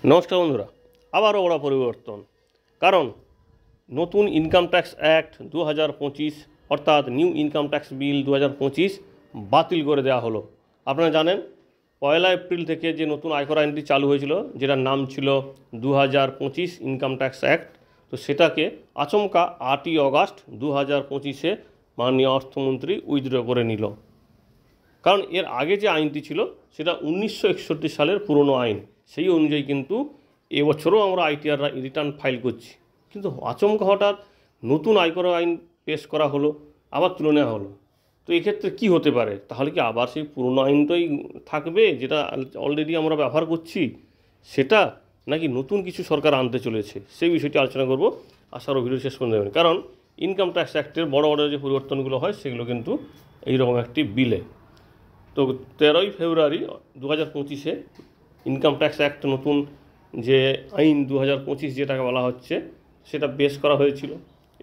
নমস্কার বন্ধুরা, আবারও বড় পরিবর্তন। কারণ নতুন ইনকাম ট্যাক্স অ্যাক্ট 2025 অর্থাৎ নিউ ইনকাম ট্যাক্স বিল 2025 বাতিল করে দেওয়া হলো। আপনারা জানেন 1 এপ্রিল থেকে যে নতুন আয়কর আইনটি চালু হয়েছিল, যেটার নাম ছিল 2025 ইনকাম ট্যাক্স অ্যাক্ট, তো সেটাকে আচমকা 8ই অগাস্ট 2025-এ মাননীয় অর্থমন্ত্রী উইথড্র করে নিল। কারণ এর আগে যে আইনটি ছিল সেটা 1961 সালের পুরনো আইন, সেই অনুযায়ী কিন্তু এবছরও আমরা আইটিআর রিটার্ন ফাইল করছি, কিন্তু আচমকা হঠাৎ নতুন আয়কর আইন পেশ করা হলো, আবার তুলে নেওয়া হলো। তো এক্ষেত্রে কি হতে পারে? তাহলে কি আবার সেই পুরনো আইনটাই থাকবে যেটা অলরেডি আমরা ব্যবহার করছি, সেটা নাকি নতুন কিছু সরকার আনতে চলেছে, সেই বিষয়টি আলোচনা করব। আশা ভিডিও শেষ করে দেবেন, কারণ ইনকাম ট্যাক্স অ্যাক্টের বড় বড় যে পরিবর্তনগুলো হয় সেগুলো কিন্তু এইরকম একটি বিলে। তো 13ই ফেব্রুয়ারি 2025-এ ইনকাম ট্যাক্স অ্যাক্ট নতুন যে আইন 2025 যেটাকে বলা হচ্ছে সেটা পেশ করা হয়েছিল,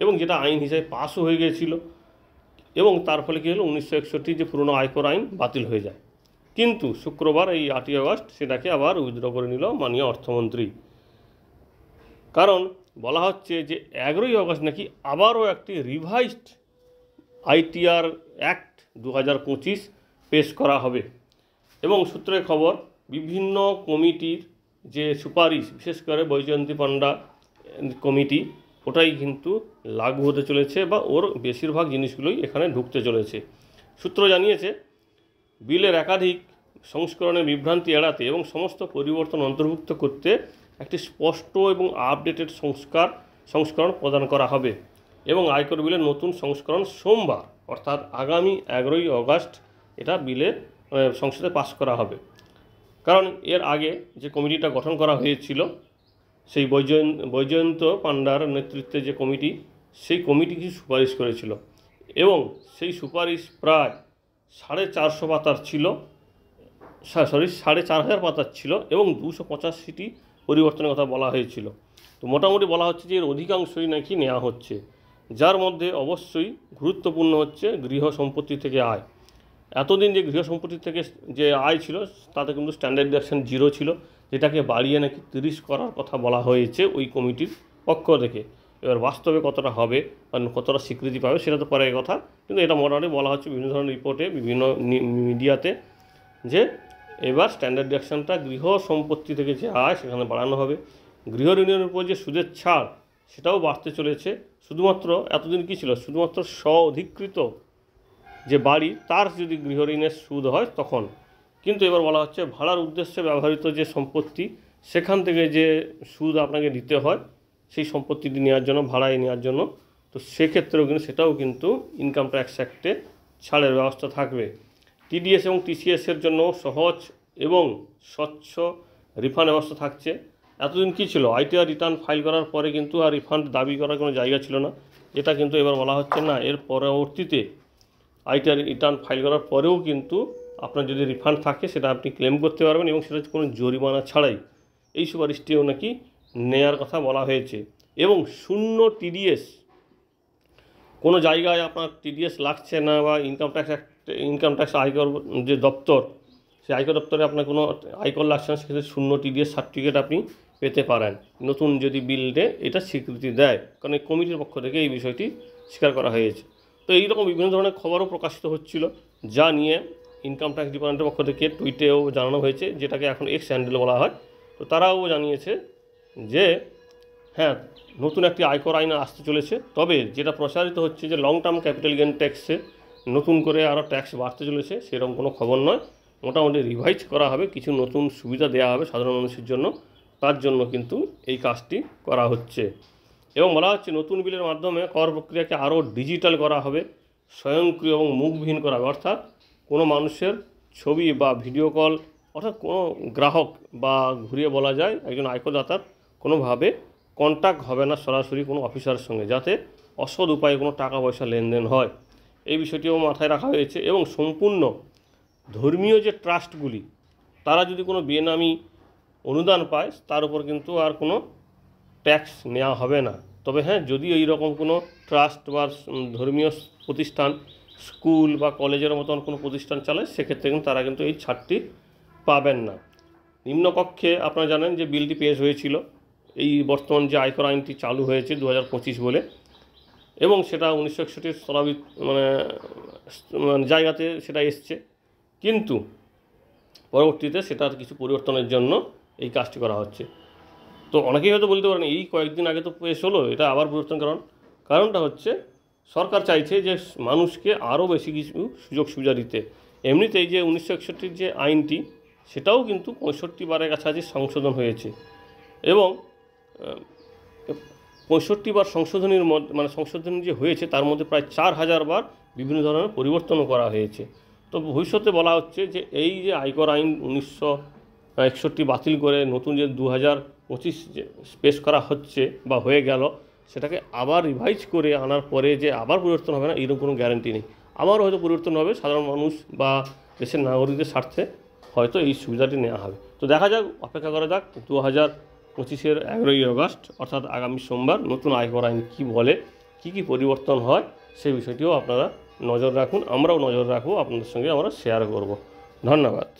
এবং যেটা আইন হিসেবে পাসও হয়ে গিয়েছিল, এবং তার ফলে কী হলো, 1961 যে পুরনো আয়কর আইন বাতিল হয়ে যায়। কিন্তু শুক্রবার এই 8ই আগস্ট সেটাকে আবার উইথড্র করে নিল মাননীয় অর্থমন্ত্রী। কারণ বলা হচ্ছে যে 11ই আগস্ট নাকি আবারও একটি রিভাইজড আইটিআর অ্যাক্ট 2025 পেশ করা হবে, এবং সূত্রের খবর বিভিন্ন কমিটির যে সুপারিশ, বিশেষ করে বৈজয়ন্তী পান্ডা কমিটি, ওটাই কিন্তু লাগু হতে চলেছে, বা ওর বেশিরভাগ জিনিসগুলোই এখানে ঢুকতে চলেছে। সূত্র জানিয়েছে বিলের একাধিক সংস্করণের বিভ্রান্তি এড়াতে এবং সমস্ত পরিবর্তন অন্তর্ভুক্ত করতে একটি স্পষ্ট এবং আপডেটেড সংস্করণ প্রদান করা হবে, এবং আয়কর বিলের নতুন সংস্করণ সোমবার অর্থাৎ আগামী 11ই আগস্ট এটা বিলে সংসদে পাস করা হবে। কারণ এর আগে যে কমিটিটা গঠন করা হয়েছিল, সেই বৈজয়ন্ত পান্ডার নেতৃত্বে যে কমিটি, সেই কমিটি কিছু সুপারিশ করেছিল, এবং সেই সুপারিশ প্রায় 450 পাতার ছিল, 4,500 পাতার ছিল, এবং 285টি পরিবর্তনের কথা বলা হয়েছিল। তো মোটামুটি বলা হচ্ছে যে এর অধিকাংশই নাকি নেওয়া হচ্ছে, যার মধ্যে অবশ্যই গুরুত্বপূর্ণ হচ্ছে গৃহ সম্পত্তি থেকে আয়। এতদিন যে গৃহ সম্পত্তি থেকে যে আয় ছিল তাতে কিন্তু স্ট্যান্ডার্ড ডিডাকশন 0 ছিল, যেটাকে বাড়িয়ে নাকি 30 করার কথা বলা হয়েছে ওই কমিটির পক্ষ থেকে। এবার বাস্তবে কতটা হবে বা কতটা স্বীকৃতি পাবে সেটা তো পরের কথা, কিন্তু এটা মোটামুটি বলা হচ্ছে বিভিন্ন ধরনের রিপোর্টে, বিভিন্ন মিডিয়াতে, যে এবার স্ট্যান্ডার্ড ডিডাকশনটা গৃহ সম্পত্তি থেকে যে আয় সেখানে বাড়ানো হবে। গৃহ ঋণের উপর যে সুদের ছাড় সেটাও বাড়তে চলেছে। শুধুমাত্র এতদিন কী ছিল, শুধুমাত্র স্ব-অধিকৃত যে বাড়ি তার যদি গৃহ ঋণের সুদ হয় তখন, কিন্তু এবার বলা হচ্ছে ভাড়ার উদ্দেশ্যে ব্যবহৃত যে সম্পত্তি সেখান থেকে যে সুদ আপনাকে দিতে হয় সেই সম্পত্তিটি নেওয়ার জন্য, ভাড়ায় নেওয়ার জন্য, তো সেক্ষেত্রেও কিন্তু সেটাও কিন্তু ইনকাম ট্যাক্স অ্যাক্টে ছাড়ের ব্যবস্থা থাকবে। টিডিএস এবং টিসিএসের জন্য সহজ এবং স্বচ্ছ রিফান্ড ব্যবস্থা থাকছে। এতদিন কী ছিল, আইটিআর রিটার্ন ফাইল করার পরে কিন্তু আর রিফান্ড দাবি করার কোনো জায়গা ছিল না, যেটা কিন্তু এবার বলা হচ্ছে না, এর পরবর্তীতে আইটিআর রিটার্ন ফাইল করার পরেও কিন্তু আপনার যদি রিফান্ড থাকে সেটা আপনি ক্লেম করতে পারবেন, এবং সেটা কোনো জরিমানা ছাড়াই। এই সুপারিশটিও নাকি নেয়ার কথা বলা হয়েছে। এবং 0 টিডিএস, কোনো জায়গায় আপনার টিডিএস লাগছে না, বা ইনকাম ট্যাক্স আয়কর যে দপ্তর, সেই আয়কর দপ্তরে আপনার কোনো আয়কর লাগছে না, সেক্ষেত্রে 0 টিডিএস সার্টিফিকেট আপনি পেতে পারেন, নতুন যদি বিলটে এটা স্বীকৃতি দেয়, কারণ এই কমিটির পক্ষ থেকে এই বিষয়টি স্বীকার করা হয়েছে। তো এইরকম বিভিন্ন ধরনের খবরও প্রকাশিত হচ্ছিল, যা নিয়ে ইনকাম ট্যাক্স ডিপার্টমেন্টের পক্ষ থেকে টুইটেও জানানো হয়েছে, যেটাকে এখন এক্স হ্যান্ডেল বলা হয়। তো তারাও জানিয়েছে যে হ্যাঁ, নতুন একটি আয়কর আইন আসতে চলেছে, তবে যেটা প্রচারিত হচ্ছে যে লং টার্ম ক্যাপিটাল গেইন ট্যাক্সে নতুন করে আরও ট্যাক্স বাড়তে চলেছে, সেরকম কোনো খবর নয়। মোটামুটি রিভাইজ করা হবে, কিছু নতুন সুবিধা দেওয়া হবে সাধারণ মানুষের জন্য, তার জন্য কিন্তু এই কাজটি করা হচ্ছে। এবং বলা হচ্ছে নতুন বিলের মাধ্যমে কর প্রক্রিয়াকে আরও ডিজিটাল করা হবে, স্বয়ংক্রিয় এবং মুখবিহীন করা হবে, অর্থাৎ কোনো মানুষের ছবি বা ভিডিও কল, অর্থাৎ কোনো গ্রাহক বা ঘুরিয়ে বলা যায় একজন আয়করদাতার কোনোভাবে কন্ট্যাক্ট হবে না সরাসরি কোনো অফিসারের সঙ্গে, যাতে অসৎ উপায়ে কোনো টাকা পয়সা লেনদেন হয়, এই বিষয়টিও মাথায় রাখা হয়েছে। এবং সম্পূর্ণ ধর্মীয় যে ট্রাস্টগুলি, তারা যদি কোনো বেনামি অনুদান পায় তার উপর কিন্তু আর কোনো ট্যাক্স নেওয়া হবে না। তবে হ্যাঁ, যদি এই রকম কোনো ট্রাস্ট বা ধর্মীয় প্রতিষ্ঠান, স্কুল বা কলেজের মতন কোনো প্রতিষ্ঠান চালায়, সেক্ষেত্রে কিন্তু তারা কিন্তু এই ছাড়টি পাবেন না। নিম্নকক্ষে আপনারা জানেন যে বিলটি পেশ হয়েছিল, এই বর্তমান যে আয়কর আইনটি চালু হয়েছে 2025 বলে, এবং সেটা 1961 স্থলাভিত মানে জায়গাতে সেটা এসছে, কিন্তু পরবর্তীতে সেটার কিছু পরিবর্তনের জন্য এই কাজটি করা হচ্ছে। তো অনেকেই হয়তো বলতে পারেন এই কয়েকদিন আগে তো পেশ হলো, এটা আবার পরিবর্তন কারণটা হচ্ছে সরকার চাইছে যে মানুষকে আরও বেশি কিছু সুযোগ সুবিধা দিতে। এমনিতেই যে 1961 যে আইনটি সেটাও কিন্তু 65 বারের কাছাকাছি সংশোধন হয়েছে, এবং 65 বার সংশোধনীর মধ্যে মানে সংশোধন যে হয়েছে তার মধ্যে প্রায় 4000 বার বিভিন্ন ধরনের পরিবর্তনও করা হয়েছে। তো ভবিষ্যতে বলা হচ্ছে যে এই যে আয়কর আইন 1961 বাতিল করে নতুন যে 2025 যে পেশ করা হচ্ছে বা হয়ে গেল, সেটাকে আবার রিভাইজ করে আনার পরে যে আবার পরিবর্তন হবে না এরকম কোনো গ্যারান্টি নেই। আবারও হয়তো পরিবর্তন হবে, সাধারণ মানুষ বা দেশের নাগরিকদের স্বার্থে হয়তো এই সুবিধাটি নেওয়া হবে। তো দেখা যাক, অপেক্ষা করা যাক 2025-এর 11ই আগস্ট অর্থাৎ আগামী সোমবার নতুন আয়কর আইন কী বলে, কী পরিবর্তন হয় সেই বিষয়টিও আপনারা নজর রাখুন, আমরাও নজর রাখবো, আপনাদের সঙ্গে আমরা শেয়ার করব। ধন্যবাদ।